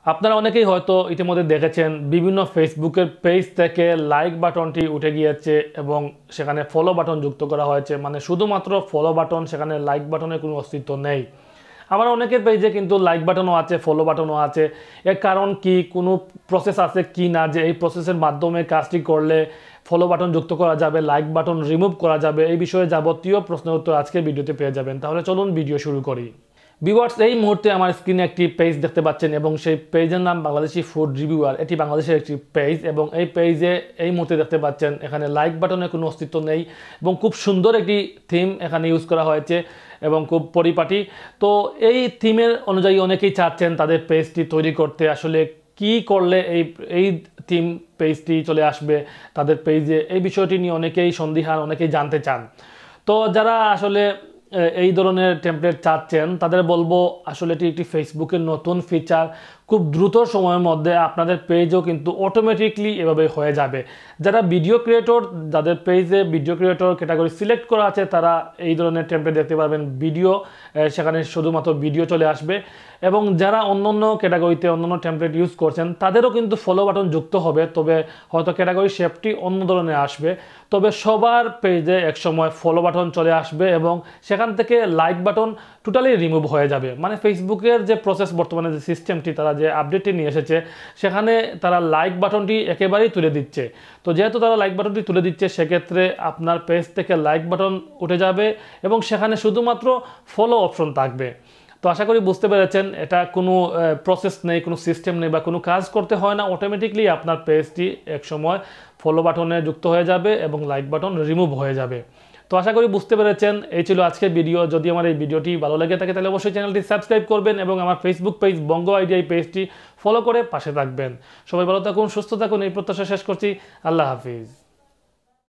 আপনারা অনেকেই হয়তো ইতিমধ্যে দেখেছেন বিভিন্ন ফেসবুকের পেজ থেকে লাইক বাটনটি উঠে গিয়েছে এবং সেখানে ফলো বাটন যুক্ত করা হয়েছে, মানে শুধুমাত্র ফলো বাটন, সেখানে লাইক বাটনের কোনো অস্তিত্ব নেই। আমার অনেকের পেজে কিন্তু লাইক বাটনও আছে, ফলো বাটনও আছে। এর কারণ কি, কোনো প্রসেস আছে কি না যে এই প্রসেসের মাধ্যমে কাজটি করলে ফলো বাটন যুক্ত করা যাবে, লাইক বাটন রিমুভ করা যাবে, এই বিষয়ে যাবতীয় প্রশ্নের উত্তর আজকের ভিডিওতে পেয়ে যাবেন। তাহলে চলুন ভিডিও শুরু করি। ভিউয়ার্স, এই মুহূর্তে আমার স্ক্রিনে একটি পেজ দেখতে পাচ্ছেন এবং সেই পেজের নাম বাংলাদেশি ফুড রিভিউয়ার। এটি বাংলাদেশের একটি পেজ এবং এই পেজে এই মুহূর্তে দেখতে পাচ্ছেন এখানে লাইক বাটনের কোনো অস্তিত্ব নেই এবং খুব সুন্দর একটি থিম এখানে ইউজ করা হয়েছে এবং খুব পরিপাটি। তো এই থিমের অনুযায়ী অনেকেই চাচ্ছেন তাদের পেজটি তৈরি করতে। আসলে কি করলে এই থিম পেজটি চলে আসবে তাদের পেজে, এই বিষয়টি নিয়ে অনেকেই সন্দিহান, অনেকেই জানতে চান। তো যারা আসলে এই ধরনের টেমপ্লেট চাচ্ছেন তাদের বলবো আসলে এটি একটি ফেসবুকের নতুন ফিচার। খুব দ্রুত সময়ের মধ্যে আপনাদের পেজও কিন্তু অটোমেটিকলি এভাবে হয়ে যাবে। যারা ভিডিও ক্রিয়েটর, যাদের পেজে ভিডিও ক্রিয়েটর ক্যাটাগরি সিলেক্ট করা আছে, তারা এই ধরনের টেমপ্লেট দেখতে পারবেন। ভিডিও, সেখানে শুধুমাত্র ভিডিও চলে আসবে। এবং যারা অন্য ক্যাটাগরিতে অন্য টেমপ্লেট ইউজ করছেন তাদেরও কিন্তু ফলো বাটন যুক্ত হবে, তবে হয়তো ক্যাটাগরি শেপটি অন্য ধরনের আসবে। তবে সবার পেজে একসময় ফলো বাটন চলে আসবে এবং সেখান থেকে লাইক বাটন টোটালি রিমুভ হয়ে যাবে। মানে ফেসবুকের যে প্রসেস, বর্তমানে যে সিস্টেমটি, তারা যে আপডেটটি নিয়ে এসেছে, সেখানে তারা লাইক বাটনটি একেবারেই তুলে দিচ্ছে। তো যেহেতু তারা লাইক বাটনটি তুলে দিচ্ছে, সেক্ষেত্রে আপনার পেজ থেকে লাইক বাটন উঠে যাবে এবং সেখানে শুধুমাত্র ফলো অপশন থাকবে। তো আশা করি বুঝতে পেরেছেন, এটা কোনো প্রসেস নেই, কোনো সিস্টেম নেই বা কোনো কাজ করতে হয় না। অটোমেটিকলি আপনার পেজটি একসময় ফলো বাটনে যুক্ত হয়ে যাবে এবং লাইক বাটন রিমুভ হয়ে যাবে। তো আশা করি বুঝতে পেরেছেন। এই ছিল আজকের ভিডিও। যদি আমার এই ভিডিওটি ভালো লেগে থাকে তাহলে অবশ্যই চ্যানেলটি সাবস্ক্রাইব করবেন এবং আমার ফেসবুক পেজ বঙ্গ আইডিয়াই পেজটি ফলো করে পাশে থাকবেন। সবাই ভালো থাকুন, সুস্থ থাকুন, এই প্রত্যাশা শেষ করছি। আল্লাহ হাফিজ।